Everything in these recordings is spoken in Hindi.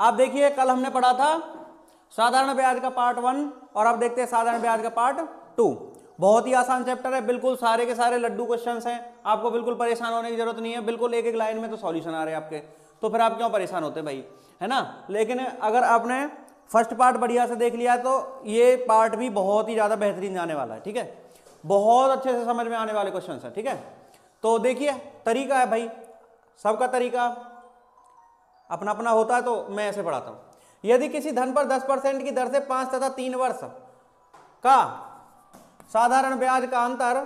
आप देखिए कल हमने पढ़ा था साधारण ब्याज का पार्ट 1 और अब देखते हैं साधारण ब्याज का पार्ट 2। बहुत ही आसान चैप्टर है, बिल्कुल सारे के सारे लड्डू क्वेश्चंस हैं, आपको बिल्कुल परेशान होने की जरूरत नहीं है, बिल्कुल एक एक लाइन में तो सॉल्यूशन आ रहे हैं आपके, तो फिर आप क्यों परेशान होते भाई, है ना। लेकिन अगर आपने फर्स्ट पार्ट बढ़िया से देख लिया तो ये पार्ट भी बहुत ही ज्यादा बेहतरीन जाने वाला है, ठीक है, बहुत अच्छे से समझ में आने वाले क्वेश्चन है, ठीक है। तो देखिए तरीका है भाई, सबका तरीका अपना अपना होता है, तो मैं ऐसे पढ़ाता हूं। यदि किसी धन पर 10% की दर से 5 तथा 3 वर्ष का साधारण ब्याज का अंतर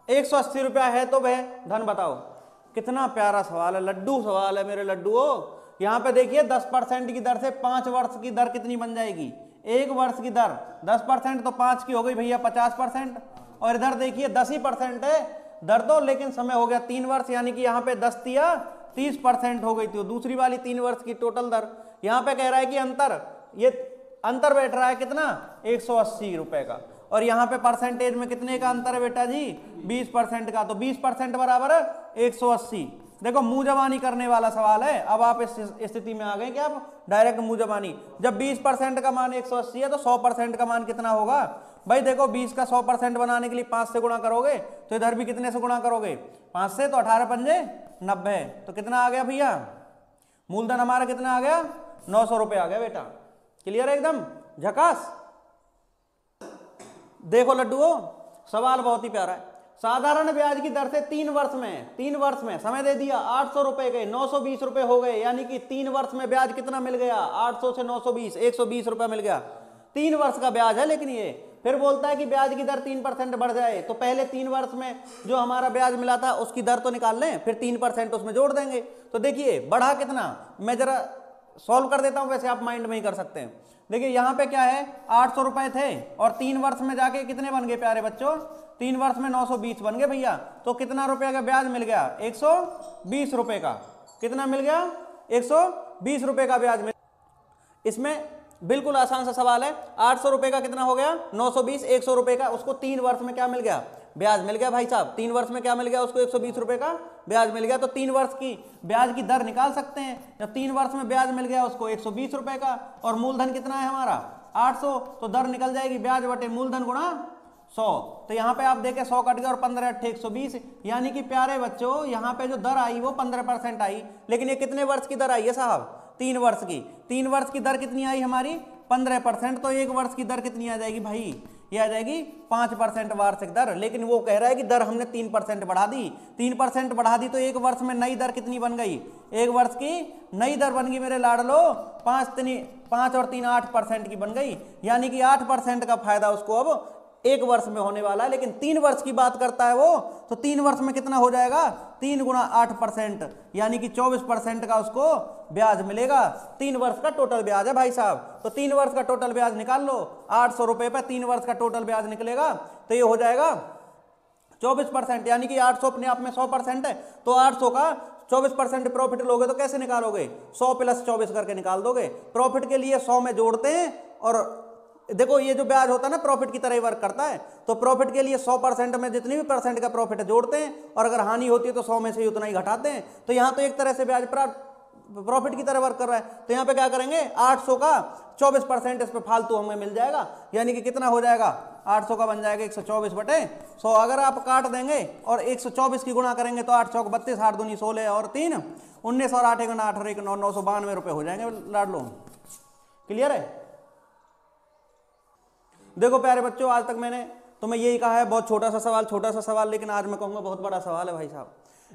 180 रुपया है तो वह धन बताओ। कितना प्यारा सवाल है, लड्डू सवाल है मेरे लड्डूओ। यहां पे देखिए 10% की दर से 5 वर्ष की दर कितनी बन जाएगी, 1 वर्ष की दर 10% तो 5 की हो गई भैया 50%, और इधर देखिए 10 ही % है दर तो, लेकिन समय हो गया 3 वर्ष, यानी कि यहाँ पे 10 तिया 30% हो गई थी दूसरी वाली 3 वर्ष की टोटल दर। यहाँ पे कह रहा है कि अंतर, ये अंतर बैठ रहा है कितना 180 रुपए का, और यहाँ पे परसेंटेज में कितने का अंतर है बेटा जी 20% का, तो 20% बराबर 180। देखो मुंह जबानी करने वाला सवाल है, अब आप इस स्थिति में आ गए कि आप डायरेक्ट मुंह जबानी, जब 20% का मान 180 है तो 100% का मान कितना होगा भाई। देखो 20 का 100% बनाने के लिए 5 से गुणा करोगे तो इधर भी कितने से गुणा करोगे 5 से, तो 18 पंजे 90, तो कितना आ गया भैया मूलधन हमारा कितना आ गया 900 रुपये आ गया बेटा। क्लियर है एकदम झकास। देखो लड्डुओं सवाल बहुत ही प्यारा है। साधारण ब्याज की दर से 3 वर्ष में समय दे दिया 800 रुपए के 920 रुपए हो गए, यानी कि 3 वर्ष में ब्याज कितना मिल गया 800 से 920 120 रुपए मिल गया। 3 वर्ष का ब्याज है, लेकिन ये फिर बोलता है कि ब्याज की दर 3% बढ़ जाए, तो पहले 3 वर्ष में जो हमारा ब्याज मिला था उसकी दर तो निकाल लें, फिर 3% उसमें जोड़ देंगे। तो देखिए बढ़ा कितना, मैं जरा सॉल्व कर देता हूं, वैसे आप माइंड में ही कर सकते हैं। देखिए यहाँ पे क्या है 800 रुपए थे और 3 वर्ष में जाके कितने बन गए प्यारे बच्चों 3 वर्ष में 920 बन गए भैया। तो कितना रुपए का ब्याज मिल गया 120 रुपए का, कितना मिल गया 120 रुपए का ब्याज मिल। इसमें बिल्कुल आसान सा सवाल है, 800 रुपए का कितना हो गया 920, 100 रुपए का उसको 3 वर्ष में क्या मिल गया ब्याज मिल गया भाई साहब। 3 वर्ष में क्या मिल गया उसको 120 रुपए का ब्याज मिल गया, तो 3 वर्ष की ब्याज की दर निकाल सकते हैं। जब 3 वर्ष में ब्याज मिल गया उसको 120 रुपए का, और मूलधन कितना है हमारा 800, तो दर निकल जाएगी ब्याज बटे मूलधन गुणा 100। तो यहाँ पे आप देखें 100 कट गया और 15 8 120, यानी कि प्यारे बच्चों यहाँ पे जो दर आई वो 15% आई, लेकिन ये कितने वर्ष की दर आई है साहब 3 वर्ष की। 3 वर्ष की दर कितनी आई हमारी 15%, तो 1 वर्ष की दर कितनी आ जाएगी भाई, ये आ जाएगी 5% वार्षिक दर। लेकिन वो कह रहा है कि दर हमने 3% बढ़ा दी, 3% बढ़ा दी तो 1 वर्ष में नई दर कितनी बन गई, 1 वर्ष की नई दर बन गई मेरे लाडलो 5 और 3 8% की बन गई, यानी कि 8% का फायदा उसको अब 1 वर्ष में होने वाला है। लेकिन 3 वर्ष की बात करता है वो, तो 3 वर्ष में कितना हो जाएगा 3 गुणा 8%, यानी कि 24% का उसको ब्याज मिलेगा। 3 वर्ष का टोटल ब्याज है भाई साहब, तो 3 वर्ष का टोटल ब्याज निकाल लो, 800 रुपए पे 3 वर्ष का टोटल ब्याज निकलेगा, तो ये हो जाएगा 24%, यानी कि 800 अपने आप में 100% है, तो 800 का 24% प्रॉफिट लोगे तो कैसे निकालोगे 100 + 24 करके निकाल दोगे। प्रॉफिट के लिए 100 में जोड़ते हैं, और देखो ये जो ब्याज होता है ना प्रॉफिट की तरह ही वर्क करता है, तो प्रॉफिट के लिए 100% में जितनी भी % का प्रॉफिट है जोड़ते हैं, और अगर हानि होती है तो 100 में से ही उतना ही घटाते हैं। तो यहाँ तो एक तरह से ब्याज प्रॉफिट की तरह वर्क कर रहा है, तो यहाँ पे क्या करेंगे 800 का 24% इस पे फालतू हमें मिल जाएगा, यानी कि कितना हो जाएगा 800 का बन जाएगा 124 बटे 100। अगर आप काट देंगे और 124 की गुणा करेंगे तो 8 चौक 32, 8 दूनी 16 और 3 19 और 8 1 9 18 1 9 992 रुपये हो जाएंगे लाडलो। क्लियर है। देखो प्यारे बच्चों आज तक मैंने तुम्हें यही कहा है, बहुत छोटा सा सवाल, लेकिन आज मैं कहूंगा बहुत बड़ा सवाल है भाई साहब।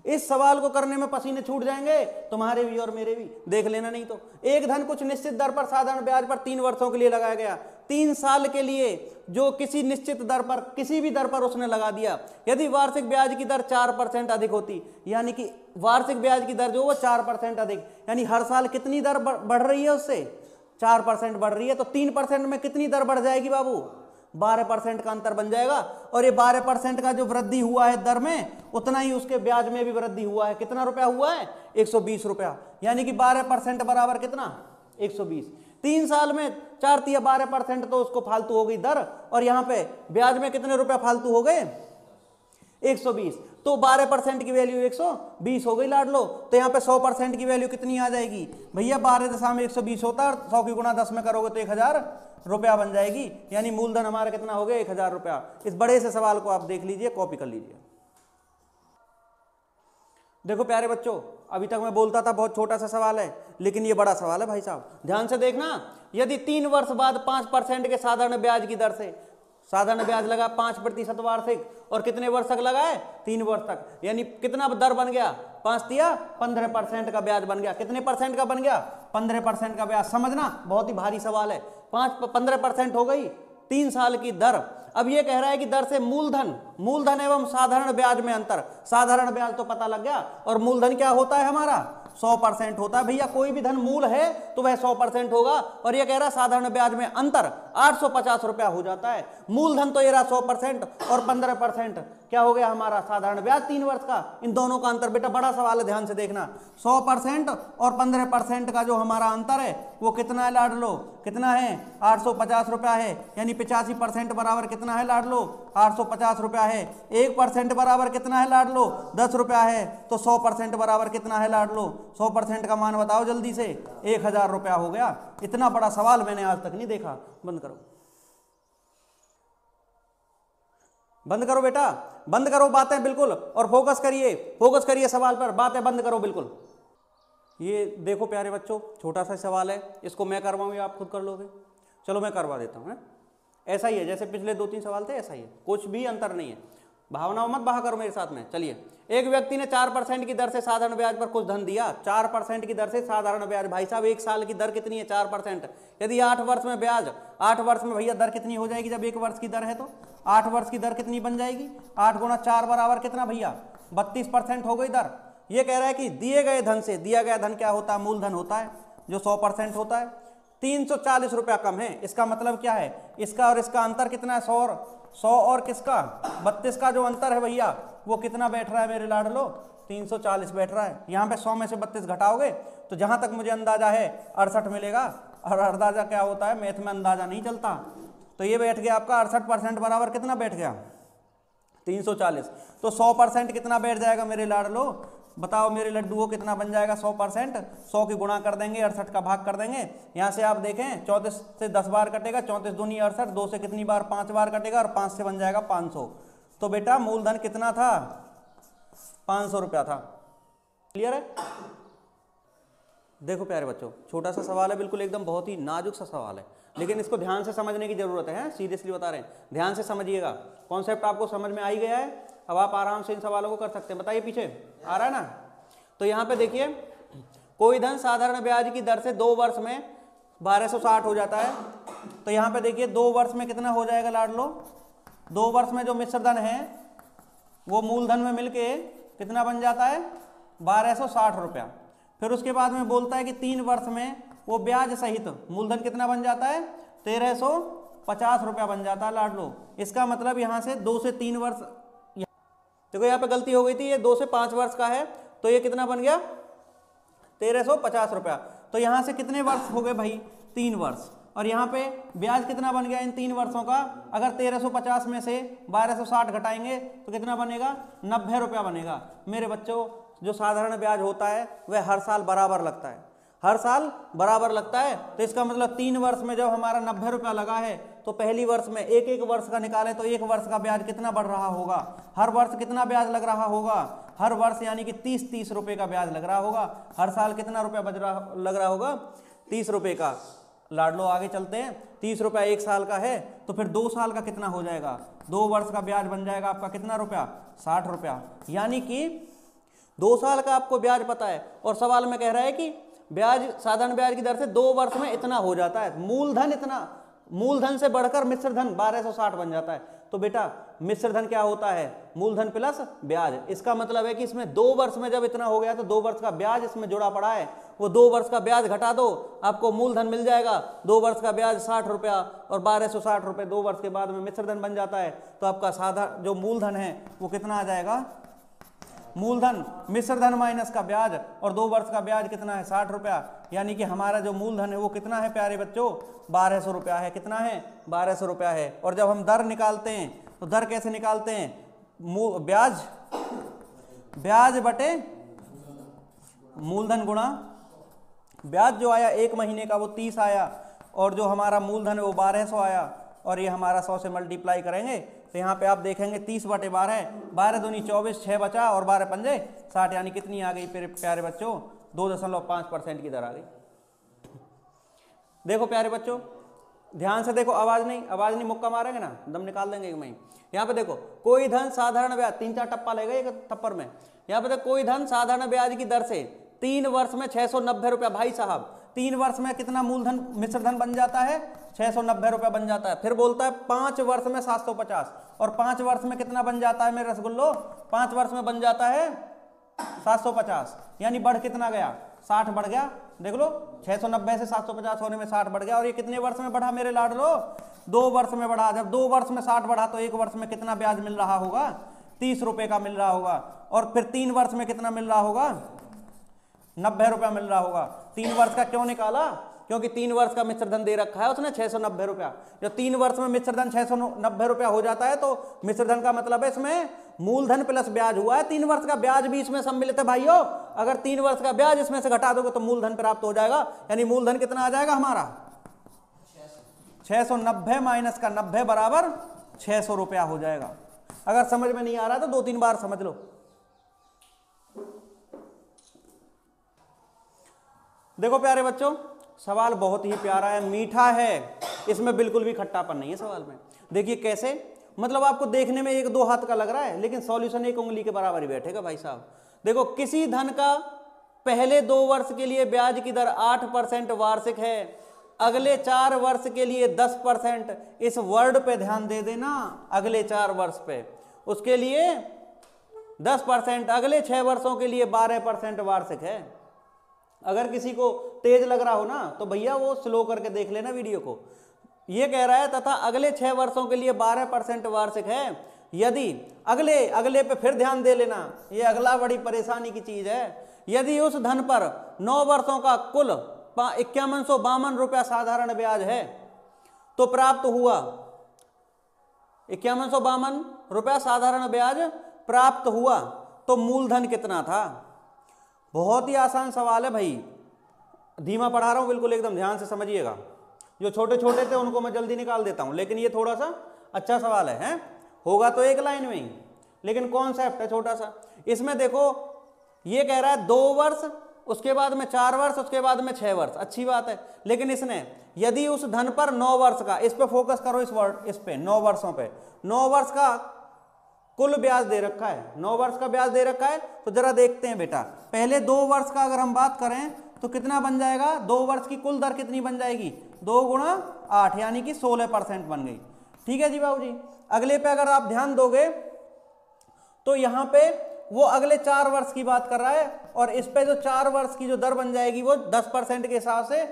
इस सवाल को करने में पसीने छूट जाएंगे तुम्हारे भी और मेरे भी, देख लेना। नहीं तो एक धन कुछ निश्चित दर पर साधारण ब्याज पर 3 वर्षों के लिए लगाया गया, 3 साल के लिए जो किसी निश्चित दर पर किसी भी दर पर उसने लगा दिया। यदि वार्षिक ब्याज की दर 4% अधिक होती, यानी कि वार्षिक ब्याज की दर जो वो 4% अधिक, यानी हर साल कितनी दर बढ़ रही है उससे 4% बढ़ रही है, तो 3% में कितनी दर बढ़ जाएगी बाबू 12% का अंतर बन जाएगा। और ये 12% का जो वृद्धि हुआ है दर में, उतना ही उसके ब्याज में भी वृद्धि हुआ है। कितना रुपया हुआ है 120 रुपया, यानी कि 12% बराबर कितना 120। 3 साल में 4 तिया 12% तो उसको फालतू हो गई दर, और यहाँ पे ब्याज में कितने रुपया फालतू हो गए 120, तो 12% की वैल्यू 120 हो गई लाडलो। तो यहाँ पे 100% की वैल्यू कितनी आ जाएगी भैया, 12.120 होता है, 100 की गुणा 10 में करोगे तो 1000 रुपया बन जाएगी। यानी मूलधन हमारा कितना हो गया, 1000 रुपया। इस बड़े से सवाल को आप देख लीजिए, कॉपी कर लीजिए। देखो प्यारे बच्चों, अभी तक मैं बोलता था बहुत छोटा सा सवाल है, लेकिन ये बड़ा सवाल है भाई साहब, ध्यान से देखना। यदि 3 वर्ष बाद 5% के साधारण ब्याज की दर से साधारण ब्याज लगा 5% वार्षिक, और कितने वर्ष तक लगा है, 3 वर्ष तक, यानी कितना दर बन गया, 5 या 15% का ब्याज बन गया। कितने परसेंट का बन गया, 15% का ब्याज। समझना बहुत ही भारी सवाल है। 15% हो गई 3 साल की दर। अब ये कह रहा है कि दर से मूलधन एवं साधारण ब्याज में अंतर। साधारण ब्याज तो पता लग गया, और मूलधन क्या होता है हमारा, 100% होता है भैया। कोई भी धन मूल है तो वह 100% होगा। और ये कह रहा है साधारण ब्याज में अंतर 850 रुपया हो जाता है। मूलधन तो ये रहा 100% और 15% क्या हो गया हमारा साधारण ब्याज 3 वर्ष का। इन दोनों का अंतर, बेटा बड़ा सवाल है, ध्यान से देखना। 100% और 15% का जो हमारा अंतर है वो कितना है लाडलो, कितना है, 850 रुपया है। यानी 85% बराबर कितना है लाडलो, 850 रुपया है। 1% बराबर कितना है लाडलो, 10 रुपया है। तो 100% बराबर कितना है लाडलो, 100% का मान बताओ जल्दी से, 1000 रुपया हो गया। इतना बड़ा सवाल मैंने आज तक नहीं देखा। बंद करो, बंद करो बेटा, बंद करो बातें बिल्कुल, और फोकस करिए सवाल पर, बातें बंद करो बिल्कुल। ये देखो प्यारे बच्चों, छोटा सा सवाल है, इसको मैं करवाऊं या आप खुद कर लोगे? चलो मैं करवा देता हूं। ऐसा ही है जैसे पिछले 2-3 सवाल थे, ऐसा ही है, कुछ भी अंतर नहीं है। भावनाओं मत बहा करो मेरे साथ में। चलिए, एक व्यक्ति ने 4% की दर से साधारण ब्याज पर कुछ धन दिया। 4% की दर से साधारण ब्याज, भाई साहब 1 साल की दर कितनी है, 4%। यदि 8 वर्ष में ब्याज, 8 वर्ष में भैया दर कितनी हो जाएगी, जब 1 वर्ष की दर है तो 8 वर्ष की दर कितनी बन जाएगी, 8 गुणा 4 बराबर कितना भैया, 32% हो गई दर। ये कह रहा है कि दिए गए धन से, दिया गया धन क्या होता है, मूलधन होता है, जो 100% होता है, 340 रुपया कम है। इसका मतलब क्या है, इसका और इसका अंतर कितना है, 100 और किसका, 32 का जो अंतर है भैया वो कितना बैठ रहा है मेरे लाडलो, 340 बैठ रहा है। यहाँ पे 100 में से 32 घटाओगे तो जहां तक मुझे अंदाजा है 68 मिलेगा। और अंदाजा क्या होता है, मैथ में अंदाजा नहीं चलता। तो ये बैठ गया आपका 68% बराबर कितना बैठ गया, 340। तो 100% कितना बैठ जाएगा मेरे लाडलो, बताओ मेरे लड्डुओं कितना बन जाएगा 100%। 100 की गुणा कर देंगे, 68 का भाग कर देंगे। यहाँ से आप देखें 34 से 10 बार कटेगा, 34 दूनी 68, 2 से कितनी बार, 5 बार कटेगा, और 5 से बन जाएगा 500। तो बेटा मूलधन कितना था, 500 रुपया था। क्लियर है? देखो प्यारे बच्चों, छोटा सा सवाल है बिल्कुल, एकदम बहुत ही नाजुक सा सवाल है, लेकिन इसको ध्यान से समझने की जरूरत है। सीरियसली बता रहे हैं, ध्यान से समझिएगा। कॉन्सेप्ट आपको समझ में आ ही गया है, अब आप आराम से इन सवालों को कर सकते हैं। बताइए पीछे आ रहा है ना? तो यहाँ पे देखिए, कोई धन साधारण ब्याज की दर से 2 वर्ष में 1260 हो जाता है। तो यहाँ पे देखिए 2 वर्ष में कितना हो जाएगा लाडलो, 2 वर्ष में जो मिश्र धन है वो मूलधन में मिलके कितना बन जाता है, 1260 रुपया। फिर उसके बाद में बोलता है कि 3 वर्ष में वो ब्याज सहित मूलधन कितना बन जाता है, 1350 रुपया बन जाता है लाडलो। इसका मतलब यहाँ से 2 से 3 वर्ष, देखो यहाँ पे गलती हो गई थी, ये 2 से 5 वर्ष का है, तो ये कितना बन गया, 1350 रुपया। तो यहाँ से कितने वर्ष हो गए भाई, 3 वर्ष। और यहाँ पे ब्याज कितना बन गया इन 3 वर्षों का, अगर 1350 में से 1260 घटाएंगे तो कितना बनेगा, 90 रुपया बनेगा। मेरे बच्चों, जो साधारण ब्याज होता है वह हर साल बराबर लगता है, हर साल बराबर लगता है। तो इसका मतलब 3 वर्ष में जब हमारा 90 रुपया लगा है, तो पहली वर्ष में एक वर्ष का निकालें तो 1 वर्ष का ब्याज कितना बढ़ रहा होगा, हर वर्ष कितना ब्याज लग रहा होगा, हर वर्ष यानी कि 30 रुपए का ब्याज लग रहा होगा। हर साल कितना रुपया लग रहा होगा, 30 रुपए का। लाडलो आगे चलते हैं, 30 रुपया 1 साल का है, तो फिर 2 साल का कितना हो जाएगा, 2 वर्ष का ब्याज बन जाएगा आपका कितना रुपया, 60 रुपया। यानी कि 2 साल का आपको ब्याज पता है, और सवाल में कह रहा है कि ब्याज साधारण ब्याज की दर से 2 वर्ष में इतना हो जाता है, मूलधन इतना, मूलधन से बढ़कर मिश्र धन 1260 बन जाता है। तो बेटा मिश्र धन क्या होता है, मूलधन प्लस ब्याज। इसका मतलब है कि इसमें 2 वर्ष में जब इतना हो गया तो 2 वर्ष का ब्याज इसमें जुड़ा पड़ा है, वो 2 वर्ष का ब्याज घटा दो, आपको मूलधन मिल जाएगा। 2 वर्ष का ब्याज 60 रुपया और 1260 रुपये 2 वर्ष के बाद में मिश्र धन बन जाता है। तो आपका साधा जो मूलधन है वो कितना आ जाएगा, मूलधन मिश्र धन माइनस का ब्याज, और 2 वर्ष का ब्याज कितना है, 60 रुपया। यानी कि हमारा जो मूलधन है वो कितना है प्यारे बच्चों, 1200 रुपया है। कितना है, 1200 रुपया है। और जब हम दर निकालते हैं तो दर कैसे निकालते हैं, ब्याज ब्याज बटे मूलधन गुणा ब्याज जो आया 1 महीने का वो 30 आया, और जो हमारा मूलधन है वो 1200 आया, और ये हमारा 100 से मल्टीप्लाई करेंगे तो यहाँ पे आप देखेंगे 30 बटे 12, 12 दूनी 24, 6 बचा और 12 पंजे 60, यानी कितनी आ गई प्यारे बच्चों? 2.5% की दर आ गई। देखो प्यारे बच्चों ध्यान से देखो, आवाज नहीं मुक्का मारेंगे ना दम निकाल देंगे मैं। यहाँ पे देखो कोई धन साधारण ब्याज, 3-4 टप्पा लेगा एक थप्पड़ में। यहाँ पे देखो कोई धन साधारण ब्याज की दर से 3 वर्ष में 690 रुपया। भाई साहब 3 वर्ष में कितना मूलधन मिश्र धन बन जाता है? 690 रुपया बन जाता है। फिर बोलता है 5 वर्ष में 750, और 5 वर्ष में कितना बन जाता है मेरे रसगुल्लो? 5 वर्ष में बन जाता है 750, यानी बढ़ कितना गया? 60 बढ़ गया। देख लो 690 से 750 होने में 60 बढ़ गया। और ये कितने वर्ष में बढ़ा मेरे लाडलो? 2 वर्ष में बढ़ा। जब 2 वर्ष में 60 बढ़ा तो 1 वर्ष में कितना ब्याज मिल रहा होगा? 30 रुपए का मिल रहा होगा। और फिर 3 वर्ष में कितना मिल रहा होगा? 90 रुपया मिल रहा होगा। 3 वर्ष का क्यों निकाला? क्योंकि 3 वर्ष का मिश्र धन दे रखा है उसने 690 रुपया। जब 3 वर्ष में मिश्र धन 690 रुपया हो जाता है तो मिश्र धन का मतलब है इसमें मूलधन प्लस ब्याज हुआ है। 3 वर्ष का ब्याज भी इसमें सम्मिलित है भाइयों। अगर 3 वर्ष का ब्याज इसमें से घटा दोगे तो मूलधन प्राप्त हो जाएगा। यानी मूलधन कितना आ जाएगा हमारा? 690 माइनस का 90 बराबर 600 रुपया हो जाएगा। अगर समझ में नहीं आ रहा तो 2-3 बार समझ लो। देखो प्यारे बच्चों सवाल बहुत ही प्यारा है, मीठा है, इसमें बिल्कुल भी खट्टापन नहीं है सवाल में। देखिए कैसे, मतलब आपको देखने में 1-2 हाथ का लग रहा है लेकिन सॉल्यूशन 1 उंगली के बराबर ही बैठेगा भाई साहब। देखो किसी धन का पहले 2 वर्ष के लिए ब्याज की दर 8% वार्षिक है, अगले 4 वर्ष के लिए 10%। इस वर्ड पे ध्यान दे देना, अगले 4 वर्ष पे, उसके लिए 10%, अगले 6 वर्षों के लिए 12% वार्षिक है। अगर किसी को तेज लग रहा हो ना तो भैया वो स्लो करके देख लेना वीडियो को। ये कह रहा है तथा अगले 6 वर्षों के लिए 12% वार्षिक है। यदि अगले पे फिर ध्यान दे लेना, ये अगला बड़ी परेशानी की चीज है। यदि उस धन पर 9 वर्षों का कुल 5152 रुपया साधारण ब्याज है तो प्राप्त हुआ 5152 रुपया साधारण ब्याज प्राप्त हुआ तो मूलधन कितना था? बहुत ही आसान सवाल है भाई, धीमा पढ़ा रहा हूं, बिल्कुल एकदम ध्यान से समझिएगा। जो छोटे छोटे थे उनको मैं जल्दी निकाल देता हूं, लेकिन ये थोड़ा सा अच्छा सवाल है, होगा तो एक लाइन में ही, लेकिन कॉन्सेप्ट है छोटा सा। इसमें देखो ये कह रहा है 2 वर्ष, उसके बाद में 4 वर्ष, उसके बाद में 6 वर्ष, अच्छी बात है। लेकिन इसने यदि उस धन पर 9 वर्ष का, इस पे फोकस करो, इस पे 9 वर्षों पे, 9 वर्ष का कुल ब्याज दे रखा है, 9 वर्ष का ब्याज दे रखा है। तो जरा देखते हैं बेटा, पहले 2 वर्ष का अगर हम बात करें तो कितना बन जाएगा? 2 वर्ष की कुल दर कितनी बन जाएगी? 2 गुणा 8 यानी कि 16% बन गई। ठीक है जी बाबूजी। अगले पे अगर आप ध्यान दोगे तो यहाँ पे वो अगले 4 वर्ष की बात कर रहा है, और इस पे जो 4 वर्ष की जो दर बन जाएगी वो 10% के हिसाब से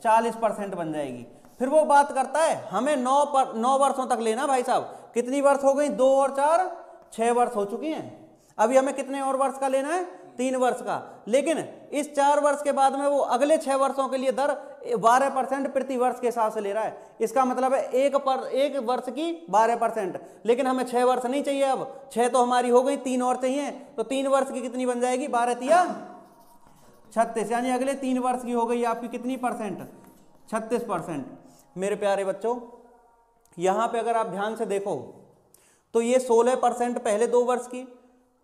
40% बन जाएगी। फिर वो बात करता है हमें 9 वर्षों तक लेना। भाई साहब कितनी वर्ष हो गई? 2 और 4 6 वर्ष हो चुकी हैं। अभी हमें कितने और वर्ष का लेना है? 3 वर्ष का। लेकिन इस 4 वर्ष के बाद में वो अगले 6 वर्षों के लिए दर 12% प्रति वर्ष के हिसाब से ले रहा है। इसका मतलब है एक वर्ष की 12%। लेकिन हमें 6 वर्ष नहीं चाहिए, अब 6 तो हमारी हो गई, 3 और चाहिए। तो 3 वर्ष की कितनी बन जाएगी? 12×3 = 36, यानी अगले 3 वर्ष की हो गई आपकी कितनी परसेंट? 36%। मेरे प्यारे बच्चों यहां पे अगर आप ध्यान से देखो तो ये 16% पहले 2 वर्ष की,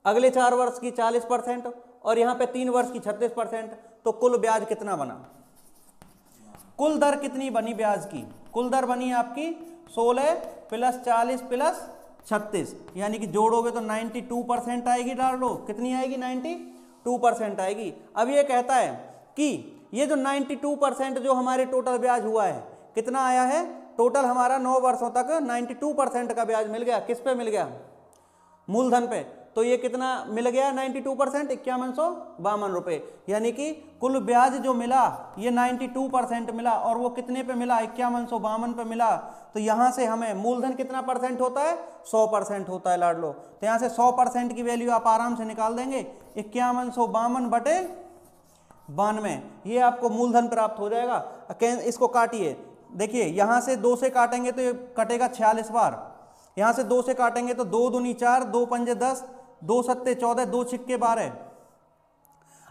अगले 4 वर्ष की 40%, और यहाँ पे 3 वर्ष की 36%। तो कुल ब्याज कितना बना? कुल दर कितनी बनी ब्याज की? कुल दर बनी आपकी 16 + 40 + 36, यानी कि जोड़ोगे तो 92% आएगी। डाल लो कितनी आएगी? 92% आएगी। अब ये कहता है कि ये जो 92% जो हमारे टोटल ब्याज हुआ है, कितना आया है? टोटल हमारा 9 वर्षों तक 92% का ब्याज मिल गया। किस पे मिल गया? मूलधन पे। तो ये कितना मिल गया? 92%, 5152 रुपए। यानी कि कुल ब्याज जो मिला ये 92% मिला, और वो कितने पे मिला? 5152 पे मिला। तो यहां से हमें मूलधन कितना परसेंट होता है? 100% होता है लाडलो। तो यहां से 100% की वैल्यू आप आराम से निकाल देंगे, 5152/92, ये आपको मूलधन प्राप्त हो जाएगा। इसको काटिए, देखिए यहां से 2 से काटेंगे तो ये कटेगा 46 बार, यहां से 2 से काटेंगे तो 2 दूनी 4, 2 पंजे 10, 2 सत्ते 14, 2 छिक्के 12।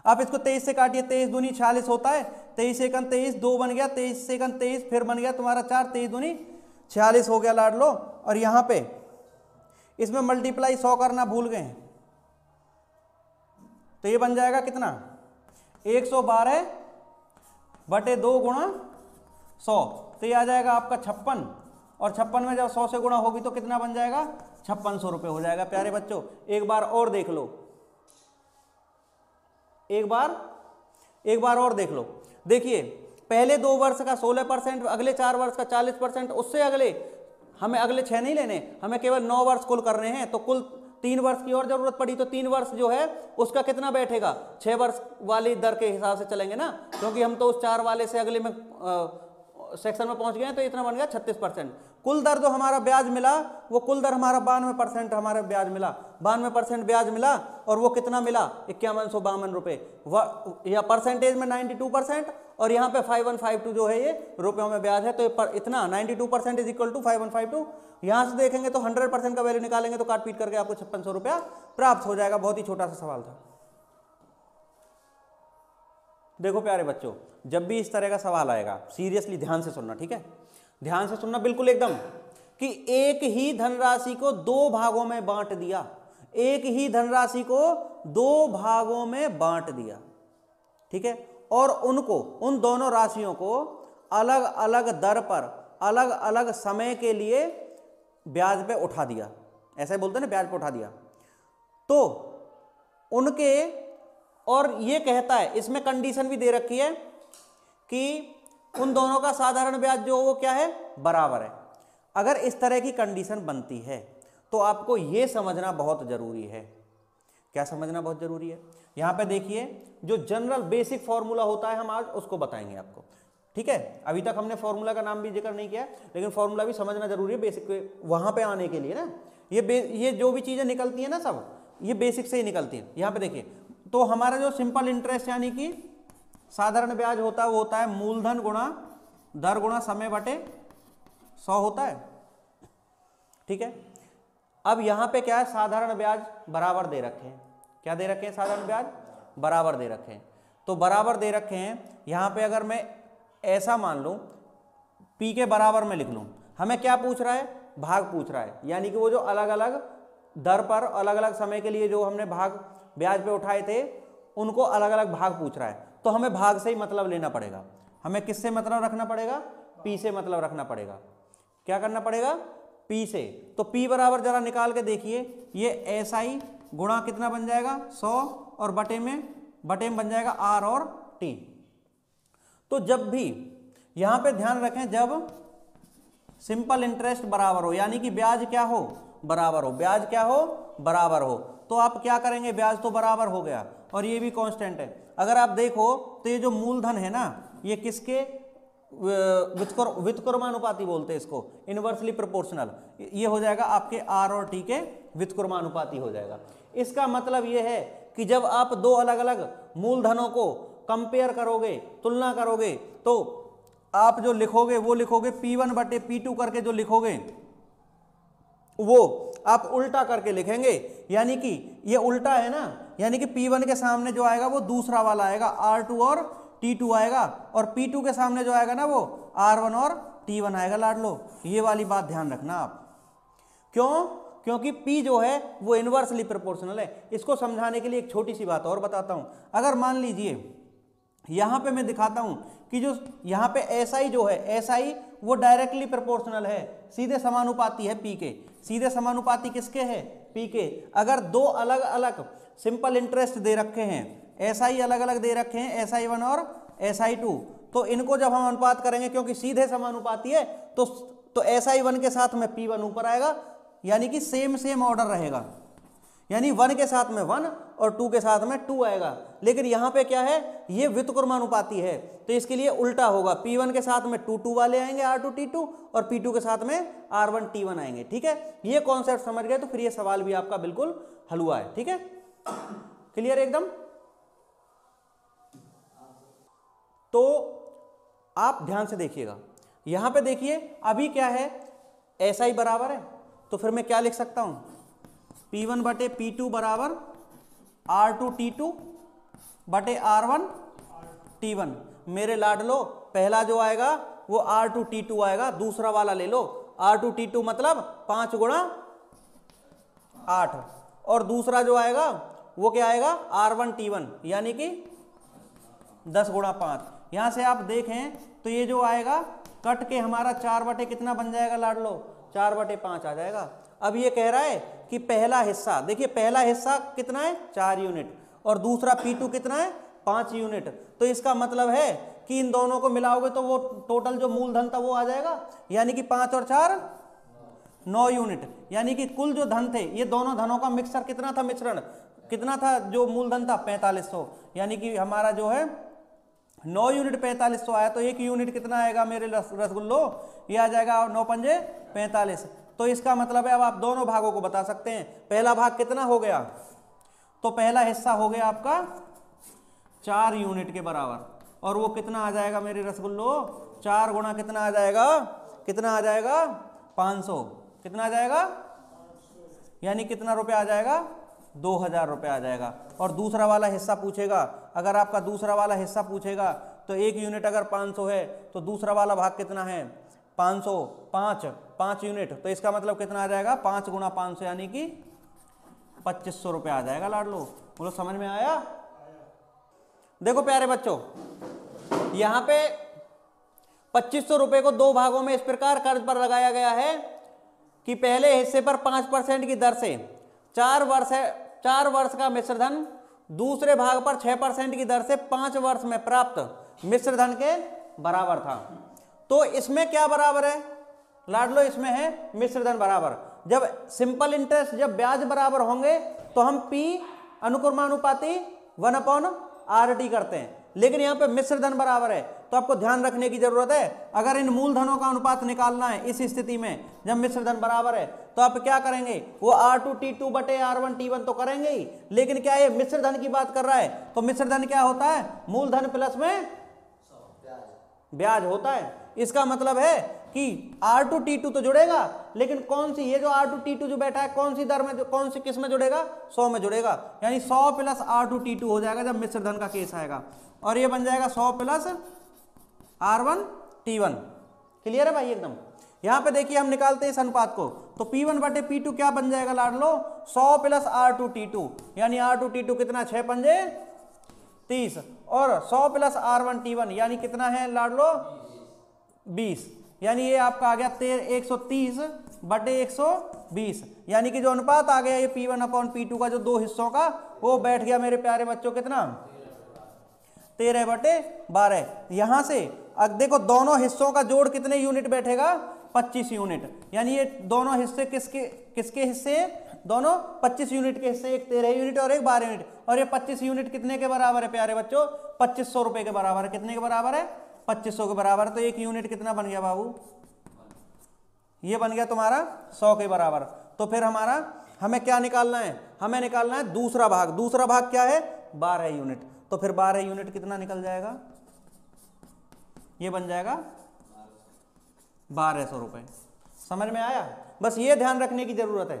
आप इसको 23 से काटिए, 23 दूनी 46 होता है, 23 एकन 23, 2 बन गया, 23 एकन 23, फिर बन गया तुम्हारा 4, 23 दूनी 46 हो गया लाड लो। और यहां पे इसमें मल्टीप्लाई 100 करना भूल गए हैं, तो ये बन जाएगा कितना 112 बटे 2 गुणा 100, तो ये आ जाएगा आपका 56। और 56 में जब 100 से गुणा होगी तो कितना बन जाएगा 5600 रुपये हो जाएगा। प्यारे बच्चों एक बार और देख लो, एक बार और देख लो। देखिए पहले 2 वर्ष का 16%, अगले 4 वर्ष का 40%, उससे अगले हमें अगले 6 नहीं लेने, हमें केवल 9 वर्ष कुल करने हैं। तो कुल 3 वर्ष की और जरूरत पड़ी, तो 3 वर्ष जो है उसका कितना बैठेगा 6 वर्ष वाली दर के हिसाब से चलेंगे ना, क्योंकि हम तो उस 4 वाले से अगले में सेक्शन में पहुंच गए हैं, तो इतना बन गया 36%। कुल दर जो हमारा ब्याज मिला वो कुल दर हमारा 92% हमारा ब्याज मिला, 92% ब्याज मिला। और वो कितना मिला 5152 रुपये, या परसेंटेज में 92%, और यहाँ पे 5152 जो है ये रुपयों में ब्याज है। तो इतना 92% इज इक्वल टू 5152। यहाँ से देखेंगे तो 100% का वैल्यू निकालेंगे तो काट पीट करके आपको 5600 रुपया प्राप्त हो जाएगा। बहुत ही छोटा सा सवाल था। देखो प्यारे बच्चों जब भी इस तरह का सवाल आएगा सीरियसली ध्यान से सुनना, ठीक है, ध्यान से सुनना बिल्कुल एकदम, कि एक ही धनराशि को 2 भागों में बांट दिया, एक ही धनराशि को 2 भागों में बांट दिया, ठीक है, और उनको उन दोनों राशियों को अलग अलग दर पर अलग अलग समय के लिए ब्याज पे उठा दिया, ऐसा ही बोलते हैं ना, ब्याज पे उठा दिया। तो उनके, और ये कहता है इसमें कंडीशन भी दे रखी है कि उन दोनों का साधारण ब्याज जो वो क्या है बराबर है। अगर इस तरह की कंडीशन बनती है तो आपको ये समझना बहुत जरूरी है। क्या समझना बहुत जरूरी है? यहां पे देखिए जो जनरल बेसिक फॉर्मूला होता है हम आज उसको बताएंगे आपको, ठीक है। अभी तक हमने फॉर्मूला का नाम भी जिक्र नहीं किया, लेकिन फॉर्मूला भी समझना जरूरी है बेसिक वहां पे आने के लिए ना। ये जो भी चीजें निकलती है ना सब ये बेसिक से ही निकलती है। यहां पे देखिए तो हमारा जो सिंपल इंटरेस्ट यानी कि साधारण ब्याज होता है वो होता है मूलधन गुणा दर गुणा समय बटे 100 होता है, ठीक है। अब यहां पे क्या है साधारण ब्याज बराबर दे रखे हैं, क्या दे रखे हैं साधारण ब्याज बराबर दे रखे हैं। तो बराबर दे रखे हैं, यहां पे अगर मैं ऐसा मान लूं पी के बराबर में लिख लूं, हमें क्या पूछ रहा है भाग पूछ रहा है, यानी कि वो जो अलग अलग दर पर अलग अलग समय के लिए जो हमने भाग ब्याज पे उठाए थे उनको अलग अलग भाग पूछ रहा है। तो हमें भाग से ही मतलब लेना पड़ेगा, हमें किससे मतलब रखना पड़ेगा पी से मतलब रखना पड़ेगा। क्या करना पड़ेगा पी से। तो पी बराबर जरा निकाल के देखिए, ये एस आई गुणा कितना बन जाएगा 100 और बटे में बन जाएगा आर और टी। तो जब भी यहां पे ध्यान रखें जब सिंपल इंटरेस्ट बराबर हो यानी कि ब्याज क्या हो बराबर हो, ब्याज क्या हो बराबर हो, तो आप क्या करेंगे ब्याज तो बराबर हो गया और ये भी कांस्टेंट है। अगर आप देखो तो ये जो मूलधन है ना ये किसके व्युत्क्रमानुपाती बोलते हैं इसको, इनवर्सली प्रोपोर्शनल, ये हो जाएगा आपके आर और टी के व्युत्क्रमानुपाती हो जाएगा। इसका मतलब ये है कि जब आप दो अलग अलग मूलधनों को कंपेयर करोगे तुलना करोगे तो आप जो लिखोगे वो लिखोगे P1 बटे P2 करके जो लिखोगे वो आप उल्टा करके लिखेंगे, यानी कि ये उल्टा है ना, यानी कि P1 के सामने जो आएगा वो दूसरा वाला आएगा R2 और T2 आएगा और P2 के सामने जो आएगा ना वो R1 और T1 आएगा। लाडलो ये वाली बात ध्यान रखना आप, क्यों? क्योंकि P जो है वो इनवर्सली प्रोपोर्शनल है। इसको समझाने के लिए एक छोटी सी बात और बताता हूं। अगर मान लीजिए यहां पे मैं दिखाता हूं कि जो यहां पे SI जो है SI वो डायरेक्टली प्रोपोर्शनल है, सीधे समानुपाती है P के, सीधे समानुपाती किसके है P के। अगर दो अलग अलग सिंपल इंटरेस्ट दे रखे हैं SI अलग अलग दे रखे हैं SI1 और SI2, तो इनको जब हम अनुपात करेंगे क्योंकि सीधे समानुपाती है तो SI1 के साथ में P1 ऊपर आएगा, यानी कि सेम ऑर्डर रहेगा, यानी 1 के साथ में 1 और 2 के साथ में 2 आएगा। लेकिन यहां पे क्या है ये व्युत्क्रमानुपाती है तो इसके लिए उल्टा होगा, P1 के साथ में 2 वाले आएंगे R2 T2 और P2 के साथ में R1 T1 आएंगे, ठीक है। ये कॉन्सेप्ट समझ गए तो फिर ये सवाल भी आपका बिल्कुल हल हुआ है, ठीक है, क्लियर एकदम। तो आप ध्यान से देखिएगा, यहां पे देखिए अभी क्या है SI बराबर है तो फिर मैं क्या लिख सकता हूं, P1 बटे P2 बराबर R2T2 बटे R1 T1। मेरे लाडलो पहला जो आएगा वो R2T2 आएगा, दूसरा वाला ले लो R2T2 मतलब 5 गुणा 8, और दूसरा जो आएगा वो क्या आएगा R1T1 यानी कि 10 गुणा 5। यहां से आप देखें तो ये जो आएगा कट के हमारा 4 बटे कितना बन जाएगा लाडलो, 4 बटे 5 आ जाएगा। अब ये कह रहा है कि पहला हिस्सा, देखिए पहला हिस्सा कितना है 4 यूनिट और दूसरा P2 कितना है 5 यूनिट। तो इसका मतलब है कि इन दोनों को मिलाओगे तो वो टोटल जो मूलधन था वो आ जाएगा, यानी कि 5 और 4 9 यूनिट, यानी कि कुल जो धन थे ये दोनों धनों का मिक्सर कितना था, मिश्रण कितना था, जो मूलधन था 4500, यानी कि हमारा जो है 9 यूनिट 4500 आया। तो 1 यूनिट कितना आएगा मेरे रसगुल्लो, ये आ जाएगा 9 पंजे 45। तो इसका मतलब है अब आप दोनों भागों को बता सकते हैं। पहला भाग कितना हो गया, तो पहला हिस्सा हो गया आपका 4 यूनिट के बराबर, और वो कितना आ जाएगा मेरे रसगुल्लो, 4 गुणा कितना आ जाएगा, कितना आ जाएगा 500, कितना आ जाएगा, यानी कितना रुपया आ जाएगा 2000 रुपये आ जाएगा। और दूसरा वाला हिस्सा पूछेगा, अगर आपका दूसरा वाला हिस्सा पूछेगा तो 1 यूनिट अगर 500 है तो दूसरा वाला भाग कितना है 500, 5 यूनिट, तो इसका मतलब कितना आ जाएगा 5 गुणा 500 यानी कि 2500 रुपये आ जाएगा लाडलो। बोलो समझ में आया। देखो प्यारे बच्चों, यहां पे 2500 रुपये को 2 भागों में इस प्रकार कर्ज पर लगाया गया है कि पहले हिस्से पर 5% की दर से 4 वर्ष का मिश्रधन, दूसरे भाग पर 6% की दर से 5 वर्ष में प्राप्त मिश्रधन के बराबर था। तो इसमें क्या बराबर है लाडलो, इसमें है मिश्रधन बराबर। जब सिंपल इंटरेस्ट, जब ब्याज बराबर होंगे तो हम P अनुक्रमानुपाती 1/RT करते हैं, लेकिन यहाँ पे मिश्रधन बराबर है तो आपको ध्यान रखने की जरूरत है। अगर इन मूलधनों का अनुपात निकालना है इस स्थिति में जब मिश्रधन बराबर है तो आप क्या करेंगे, वो R2T2 बटे R1T1 तो करेंगे ही, लेकिन क्या ये मिश्रधन की बात कर रहा है तो मिश्रधन क्या होता है, मूलधन प्लस में ब्याज होता है। इसका मतलब है कि R2T2 तो जुड़ेगा, लेकिन कौन सी, ये जो R2T2 जो बैठा है कौन सी दर में, कौन सी किस में जुड़ेगा, 100 में जुड़ेगा, यानी 100 प्लस R2T2 हो जाएगा जब मिश्रधन का केस आएगा, और ये बन जाएगा 100 प्लस R1T1। क्लियर है भाई एकदम। यहां पे देखिए हम निकालते हैं इस अनुपात को, तो P1 बटे P2 क्या बन जाएगा लाडलो, 100 प्लस R2T2, यानी R2T2 कितना 6 पंजे 30, और 100 प्लस R1T1 यानी कितना है लाडलो 20, यानी ये आपका आ गया 130 बटे 120, यानी कि जो अनुपात आ गया ये P1/P2 का जो 2 हिस्सों का वो बैठ गया मेरे प्यारे बच्चों कितना 13 बटे 12। यहां से अब देखो दोनों हिस्सों का जोड़ कितने यूनिट बैठेगा 25 यूनिट, यानी ये दोनों हिस्से किसके हिस्से हैं, दोनों 25 यूनिट के हिस्से, एक 13 यूनिट और एक 12 यूनिट, और ये 25 यूनिट कितने के बराबर है प्यारे बच्चों, 2500 रुपए के बराबर है। कितने के बराबर है 2500 के बराबर। तो 1 यूनिट कितना बन गया बाबू, ये बन गया तुम्हारा 100 के बराबर। तो फिर हमें क्या निकालना है, हमें निकालना है दूसरा भाग। दूसरा भाग क्या है 12 यूनिट, तो फिर 12 यूनिट कितना निकल जाएगा, ये बन जाएगा 1200 रुपए। समझ में आया, बस ये ध्यान रखने की जरूरत है।